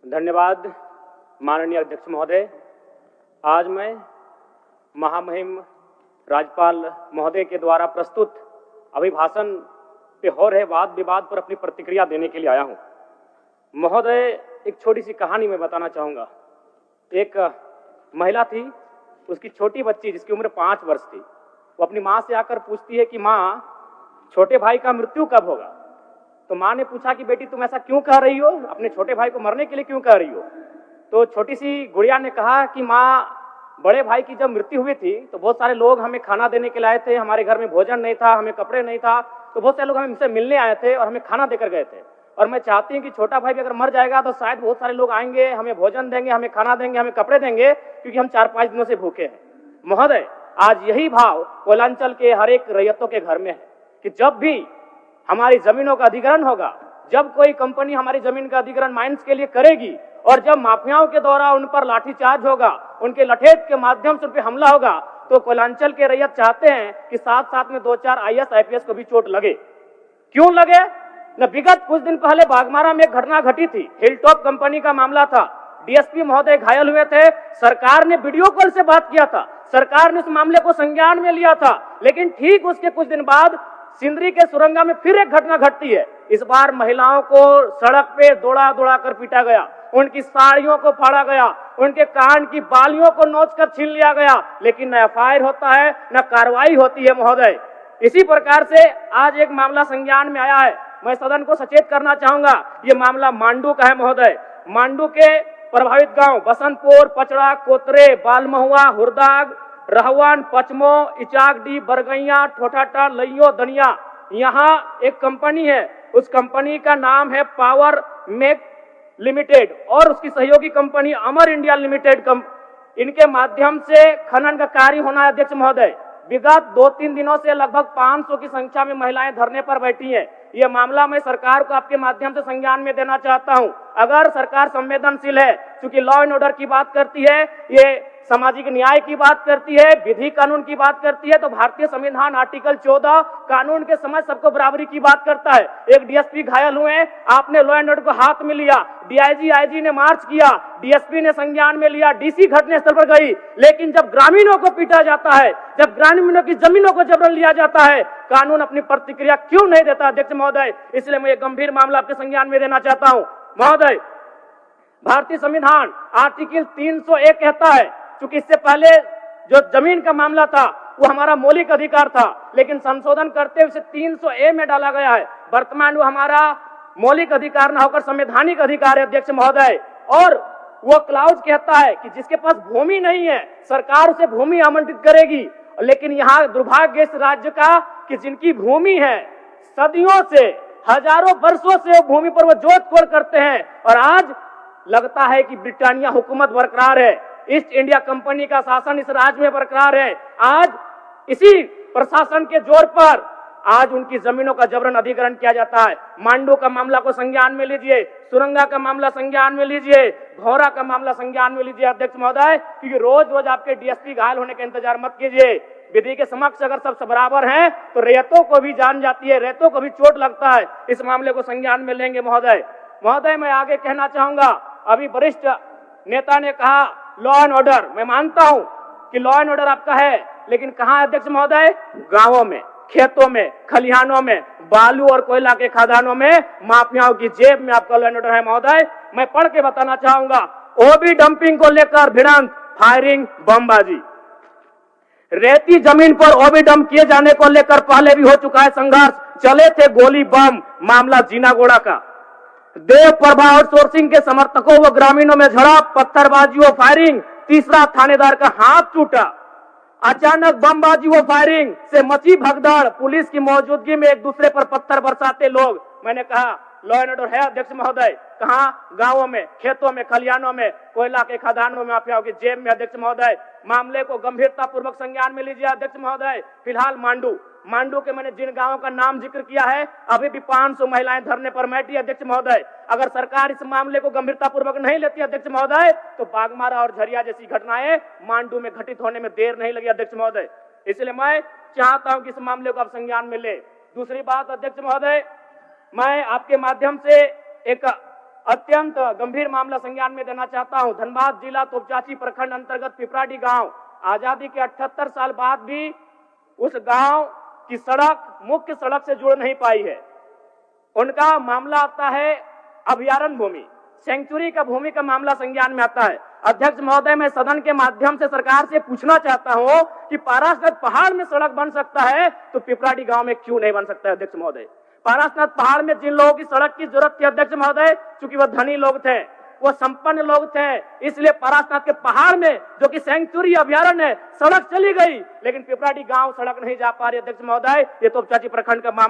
धन्यवाद माननीय अध्यक्ष महोदय। आज मैं महामहिम राज्यपाल महोदय के द्वारा प्रस्तुत अभिभाषण पे हो रहे वाद विवाद पर अपनी प्रतिक्रिया देने के लिए आया हूँ। महोदय, एक छोटी सी कहानी मैं बताना चाहूँगा। एक महिला थी, उसकी छोटी बच्ची जिसकी उम्र 5 वर्ष थी, वो अपनी माँ से आकर पूछती है कि माँ, छोटे भाई का मृत्यु कब होगा? तो माँ ने पूछा कि बेटी तुम ऐसा क्यों कह रही हो, अपने छोटे भाई को मरने के लिए क्यों कह रही हो? तो छोटी सी गुड़िया ने कहा कि माँ, बड़े भाई की जब मृत्यु हुई थी तो बहुत सारे लोग हमें खाना देने के लिए आए थे, हमारे घर में भोजन नहीं था, हमें कपड़े नहीं था, तो बहुत सारे लोग हमसे मिलने आए थे और हमें खाना देकर गए थे। और मैं चाहती हूँ कि छोटा भाई भी अगर मर जाएगा तो शायद बहुत सारे लोग आएंगे, हमें भोजन देंगे, हमें खाना देंगे, हमें कपड़े देंगे, क्योंकि हम 4-5 दिनों से भूखे हैं। महोदय, आज यही भाव कोयलांचल के हर एक रैयतों के घर में है कि जब भी हमारी जमीनों का अधिग्रहण होगा, जब कोई कंपनी हमारी जमीन का अधिग्रहण माइंस के लिए करेगी और जब माफियाओं के द्वारा उन पर लाठीचार्ज होगा, उनके लठेज के माध्यम से उन पर हमला होगा, तो कोयलांचल के रैयत चाहते हैं कि साथ साथ में 2-4 IAS IPS को भी चोट लगे। क्यों लगे? न विगत कुछ दिन पहले बागमारा में एक घटना घटी थी, हिलटॉप कंपनी का मामला था। DSP महोदय घायल हुए थे, सरकार ने वीडियो कॉल से बात किया था, सरकार ने उस मामले को संज्ञान में लिया था, लेकिन ठीक उसके कुछ दिन बाद सिंदरी के सुरंगा में फिर एक घटना घटती है। इस बार महिलाओं को सड़क पे दौड़ा दौड़ा कर पीटा गया, उनकी साड़ियों को फाड़ा गया, उनके कान की बालियों को नोच कर छीन लिया गया, लेकिन न FIR होता है न कार्रवाई होती है। महोदय, इसी प्रकार से आज एक मामला संज्ञान में आया है। मैं सदन को सचेत करना चाहूंगा, ये मामला मांडू का है। महोदय, मांडू के प्रभावित गांव बसंतपुर, पचड़ा, कोतरे, बालमहुआ, हुरदाग, रहवान, पचमो, इचाकडी, बरगैया, ठोठाटा, लइयो, दनिया, यहाँ एक कंपनी है। उस कंपनी का नाम है पावर मेक लिमिटेड और उसकी सहयोगी कंपनी अमर इंडिया लिमिटेड। इनके माध्यम से खनन का कार्य होना है। अध्यक्ष महोदय, विगत 2-3 दिनों से लगभग 500 की संख्या में महिलाएं धरने पर बैठी हैं। ये मामला मैं सरकार को आपके माध्यम से संज्ञान में देना चाहता हूं। अगर सरकार संवेदनशील है, क्योंकि लॉ एंड ऑर्डर की बात करती है, ये सामाजिक न्याय की बात करती है, विधि कानून की बात करती है, तो भारतीय संविधान आर्टिकल 14 कानून के समय सबको बराबरी की बात करता है। एक DSP घायल हुए, आपने लॉ एंड ऑर्डर को हाथ में लिया, DIG IG ने मार्च किया, DSP ने संज्ञान में लिया, DC घटनास्थल पर गई, लेकिन जब ग्रामीणों को पीटा जाता है, जब ग्रामीणों की जमीनों को जबरन लिया जाता है, कानून अपनी प्रतिक्रिया क्यों नहीं देता? अध्यक्ष महोदय, इसलिए मैं एक गंभीर मामला आपके संज्ञान में देना चाहता हूं। महोदय, भारतीय संविधान आर्टिकल 301 कहता है, क्योंकि इससे पहले जो जमीन का मामला था वो हमारा मौलिक अधिकार था, लेकिन संशोधन करते हुए 300A में डाला गया है। वर्तमान वो हमारा मौलिक अधिकार न होकर संवैधानिक अधिकार है। अध्यक्ष महोदय, और वो क्लाउज कहता है कि जिसके पास भूमि नहीं है सरकार उसे भूमि आवंटित करेगी, लेकिन यहाँ दुर्भाग्य इस राज्य का कि जिनकी भूमि है, सदियों से, हजारों वर्षों से वो भूमि पर वो जोत तोड़ करते हैं, और आज लगता है कि ब्रिटानिया हुकूमत बरकरार है, ईस्ट इंडिया कंपनी का शासन इस राज्य में बरकरार है। आज इसी प्रशासन के जोर पर आज उनकी जमीनों का जबरन अधिग्रहण किया जाता है। मांडू का मामला को संज्ञान में लीजिए, सुरंगा का मामला संज्ञान में लीजिए, भौरा का मामला संज्ञान में लीजिए। अध्यक्ष महोदय, क्योंकि रोज रोज आपके DSP घायल होने का इंतजार मत कीजिए। विधि के समक्ष अगर सब बराबर हैं तो रैयतों को भी जान जाती है, रैयतों को भी चोट लगता है। इस मामले को संज्ञान में लेंगे। महोदय, मैं आगे कहना चाहूंगा, अभी वरिष्ठ नेता ने कहा लॉ एंड ऑर्डर, मैं मानता हूं कि लॉ एंड ऑर्डर आपका है, लेकिन कहां है अध्यक्ष महोदय? गांवों में, खेतों में, खलिहानों में, बालू और कोयला के खदानों में, माफियाओं की जेब में आपका लॉ एंड ऑर्डर है। महोदय, मैं पढ़ के बताना चाहूंगा, ओबी डंपिंग को लेकर भिड़ंत, फायरिंग, बमबाजी। रेती जमीन पर ओबी डंप किए जाने को लेकर पहले भी हो चुका है संघर्ष, चले थे गोली बम, मामला जीनागोड़ा का। देव प्रभा आउटसोर्सिंग के समर्थकों व ग्रामीणों में झड़प, पत्थरबाजी व फायरिंग, तीसरा थानेदार का हाथ टूटा। अचानक बमबाजी व फायरिंग से मची भगदड़, पुलिस की मौजूदगी में एक दूसरे पर पत्थर बरसाते लोग। मैंने कहा लॉ एंड ऑर्डर है अध्यक्ष महोदय, कहाँ? गांवों में, खेतों में, खलिहानों में, कोयला के खदानों में, माफियाओं की जेब में। अध्यक्ष महोदय, मामले को गंभीरता पूर्वक संज्ञान में लीजिए। अध्यक्ष महोदय, फिलहाल मांडू के मैंने जिन गांवों का नाम जिक्र किया है, अभी भी 500 महिलाएं धरने पर बैठी। अध्यक्ष महोदय, अगर सरकार इस मामले को गंभीरता पूर्वक नहीं लेती अध्यक्ष महोदय, तो बागमारा और झरिया जैसी घटनाएं मांडू में घटित होने में देर नहीं लगी। अध्यक्ष महोदय, इसलिए मैं चाहता हूं कि इस मामले को आप संज्ञान में ले। दूसरी बात अध्यक्ष महोदय, मैं आपके माध्यम से एक अत्यंत गंभीर मामला संज्ञान में देना चाहता हूं। धनबाद जिला तोपचाची प्रखंड अंतर्गत पिपराडी गांव आजादी के 78 साल बाद भी उस गांव की सड़क मुख्य सड़क से जुड़ नहीं पाई है। उनका मामला आता है अभयारण्य भूमि, सेंचुरी का भूमि का मामला संज्ञान में आता है। अध्यक्ष महोदय, मैं सदन के माध्यम से सरकार से पूछना चाहता हूं कि पारसनाथ पहाड़ में सड़क बन सकता है तो पिपराडी गांव में क्यों नहीं बन सकता है? अध्यक्ष महोदय, पारसनाथ पहाड़ में जिन लोगों की सड़क की जरूरत थी अध्यक्ष महोदय, चूंकि वह धनी लोग थे, वो संपन्न लोग थे, इसलिए पारसनाथ के पहाड़ में जो कि सेंचुरी अभयारण्य है सड़क चली गई, लेकिन पिपराडी गांव सड़क नहीं जा पा रही। अध्यक्ष महोदय, ये तोपचाची प्रखंड का मामला